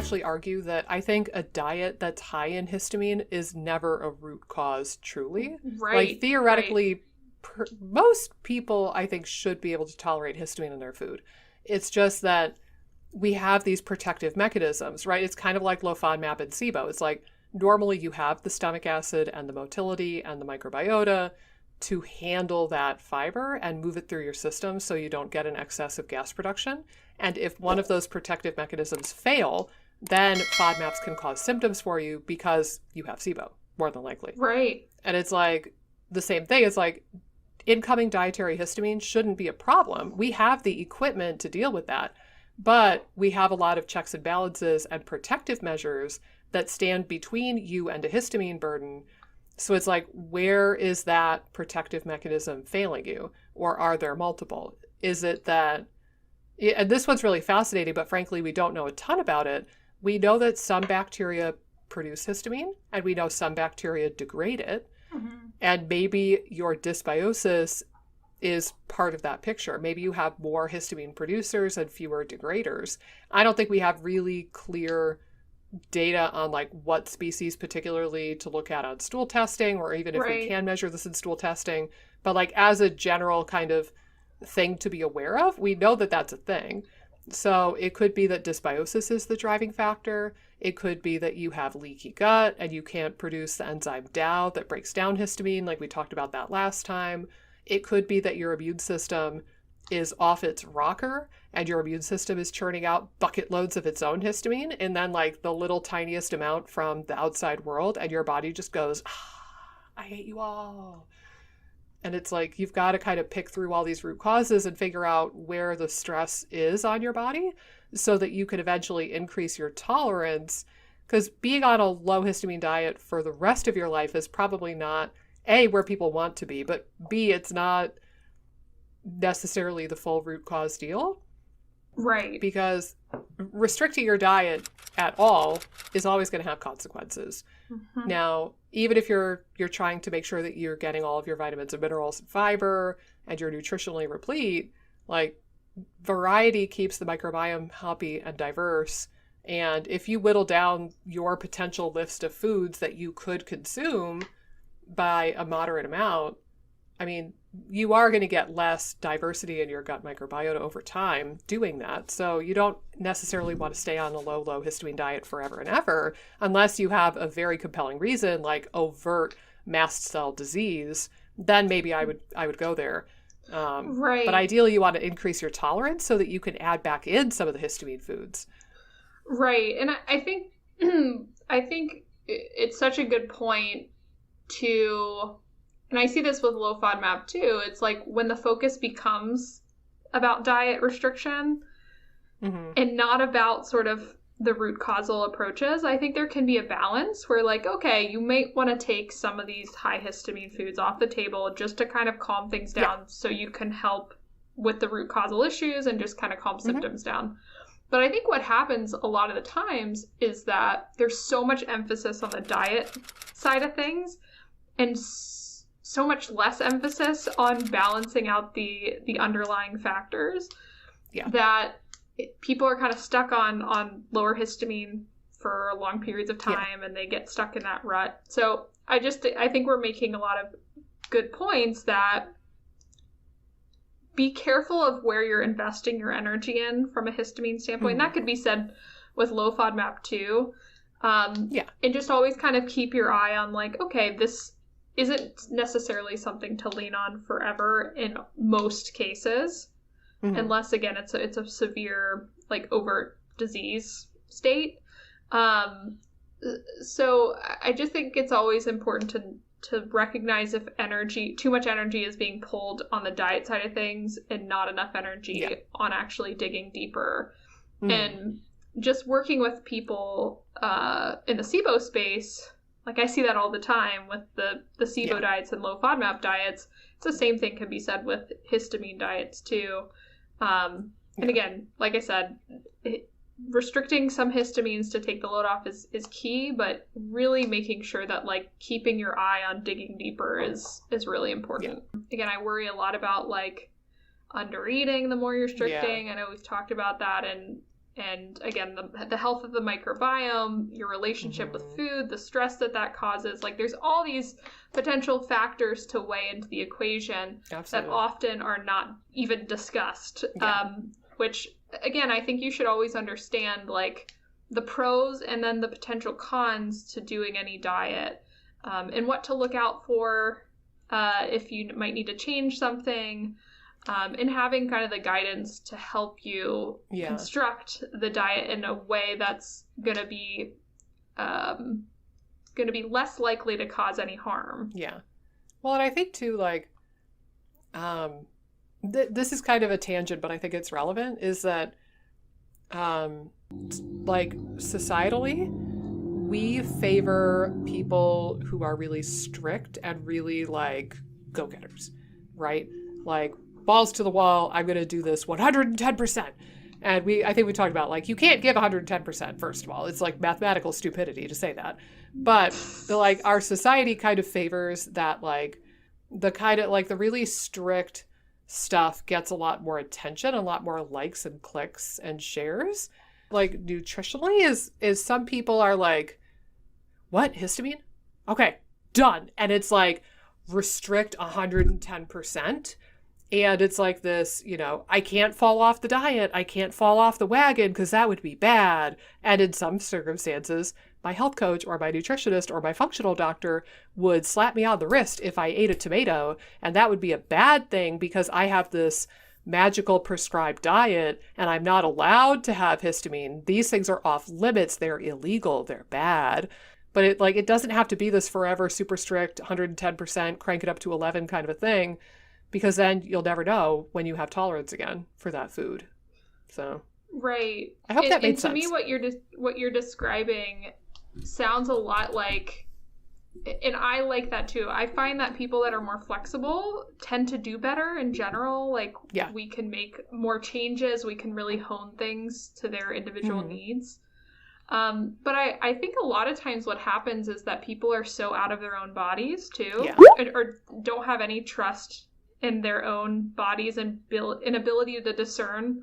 actually argue that I think a diet that's high in histamine is never a root cause truly. Right. Like theoretically, most people I think should be able to tolerate histamine in their food. It's just that we have these protective mechanisms, right? It's kind of like low FODMAP and SIBO. It's like normally you have the stomach acid and the motility and the microbiota to handle that fiber and move it through your system so you don't get an excess of gas production. And if one of those protective mechanisms fail, then FODMAPs can cause symptoms for you because you have SIBO, more than likely. Right. And it's like the same thing. It's like incoming dietary histamine shouldn't be a problem. We have the equipment to deal with that. But we have a lot of checks and balances and protective measures that stand between you and a histamine burden. So it's like, where is that protective mechanism failing you? Or are there multiple? Is it that, and this one's really fascinating, but frankly, we don't know a ton about it. We know that some bacteria produce histamine, and we know some bacteria degrade it. Mm-hmm. And maybe your dysbiosis is part of that picture. Maybe you have more histamine producers and fewer degraders. I don't think we have really clear data on like what species particularly to look at on stool testing, or even if we can measure this in stool testing. But like as a general kind of thing to be aware of, we know that that's a thing. So it could be that dysbiosis is the driving factor. It could be that you have leaky gut and you can't produce the enzyme DAO that breaks down histamine, like we talked about that last time. It could be that your immune system is off its rocker and your immune system is churning out bucket loads of its own histamine and then like the little tiniest amount from the outside world, and your body just goes, I hate you all. And it's like, you've got to kind of pick through all these root causes and figure out where the stress is on your body so that you can eventually increase your tolerance. Because being on a low histamine diet for the rest of your life is probably not A, where people want to be, but B, it's not necessarily the full root cause deal. Right. Because restricting your diet at all is always going to have consequences. Mm-hmm. Now, even if you're trying to make sure that you're getting all of your vitamins and minerals and fiber and you're nutritionally replete, like variety keeps the microbiome happy and diverse. And if you whittle down your potential list of foods that you could consume by a moderate amount, I mean, you are going to get less diversity in your gut microbiota over time doing that. So you don't necessarily want to stay on a low histamine diet forever and ever, unless you have a very compelling reason, like overt mast cell disease. Then maybe I would go there. Right. But ideally, you want to increase your tolerance so that you can add back in some of the histamine foods. Right. And I think it's such a good point to, and I see this with low FODMAP too. It's like when the focus becomes about diet restriction mm-hmm. and not about sort of the root causal approaches, I think there can be a balance where like, okay, you may want to take some of these high histamine foods off the table just to kind of calm things down so you can help with the root causal issues and just kind of calm mm-hmm. symptoms down. But I think what happens a lot of the times is that there's so much emphasis on the diet side of things and so much less emphasis on balancing out the underlying factors that people are kind of stuck on lower histamine for long periods of time and they get stuck in that rut. So I think we're making a lot of good points that be careful of where you're investing your energy in from a histamine standpoint. Mm-hmm. And that could be said with low FODMAP too. And just always kind of keep your eye on like, okay, this isn't necessarily something to lean on forever in most cases, mm-hmm. unless again it's a severe like overt disease state. So I just think it's always important to recognize if too much energy is being pulled on the diet side of things and not enough energy on actually digging deeper. Mm-hmm. And just working with people in the SIBO space. Like I see that all the time with the SIBO diets and low FODMAP diets. It's the same thing can be said with histamine diets too. And again, like I said, restricting some histamines to take the load off is key, but really making sure that like keeping your eye on digging deeper is really important. Yeah. Again, I worry a lot about like under eating the more you're restricting. I know we've talked about that and again, the health of the microbiome, your relationship with food, the stress that causes. Like, there's all these potential factors to weigh into the equation that often are not even discussed, which, again, I think you should always understand, like, the pros and then the potential cons to doing any diet, and what to look out for if you might need to change something, and having kind of the guidance to help you construct the diet in a way that's going to be less likely to cause any harm. Yeah. Well, and I think too, like, this is kind of a tangent, but I think it's relevant, is that like, societally, we favor people who are really strict and really, like, go-getters, right? Like, balls to the wall, I'm going to do this 110%. And I think we talked about, like, you can't give 110%, first of all. It's like mathematical stupidity to say that. But like, our society kind of favors that, like, the kind of, like, the really strict stuff gets a lot more attention, a lot more likes and clicks and shares. Like, nutritionally is some people are like, what, histamine? Okay, done. And it's like, restrict 110%. And it's like this, you know, I can't fall off the diet. I can't fall off the wagon because that would be bad. And in some circumstances, my health coach or my nutritionist or my functional doctor would slap me on the wrist if I ate a tomato. And that would be a bad thing because I have this magical prescribed diet and I'm not allowed to have histamine. These things are off limits. They're illegal. They're bad. But it doesn't have to be this forever super strict 110%, crank it up to 11 kind of a thing, because then you'll never know when you have tolerance again for that food. So right. I hope that made sense. To me, what you're describing sounds a lot like, and I like that too. I find that people that are more flexible tend to do better in general. Like, we can make more changes. We can really hone things to their individual needs. But I think a lot of times what happens is that people are so out of their own bodies too, or don't have any trust in their own bodies and inability to discern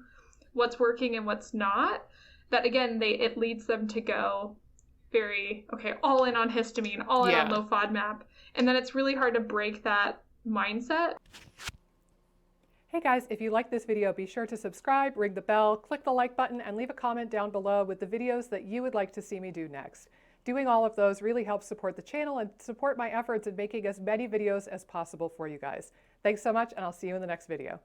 what's working and what's not, that again, it leads them to go very, all in on histamine, all in on low FODMAP. And then it's really hard to break that mindset. Hey guys, if you like this video, be sure to subscribe, ring the bell, click the like button, and leave a comment down below with the videos that you would like to see me do next. Doing all of those really helps support the channel and support my efforts in making as many videos as possible for you guys. Thanks so much, and I'll see you in the next video.